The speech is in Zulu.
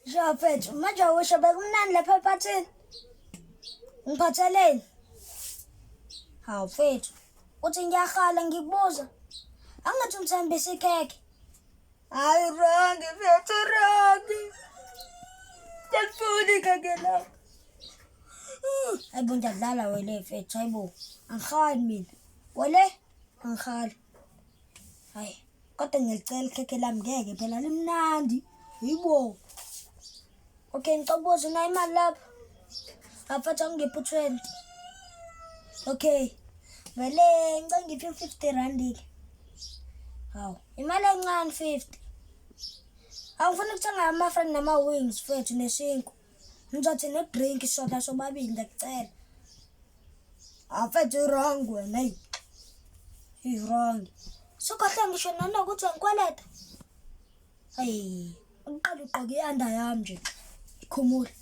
Shafethu, manje usho bekumnandi lapha ephathini. Ngiphatheleni. Hawu mfethu, uthi ngiyahala ngikubuza. Angathi umthembisa ikhekhe. Hayi rangi mfethu rangi. Telefoni ikhekhe la. Hayibo ngiyadlala wele mfethu, hayibo. Angihali mina. Wele angihali. Hayi, kodwa ngiyacela ikhekhe lami ngeke phela limnandi. Yibo. Okay, ngicabuzwa unayo imali lapha. Aphatha ngiphi 20. Okay. Vele ngicela ngiphi 50 rand ke. Hawu, imali encane 50. Awufuna ukuthenga ama-friend nama-wings fethu nesinkwa. Ngizothi ne-drink soda sobabili ngiyacela. Afethu wrong wena hey. Wrong. Sokhohle ngisho nanokuthi ngikweleta. Hey, uqala ugqoka iyanda yami nje. Ikhumule.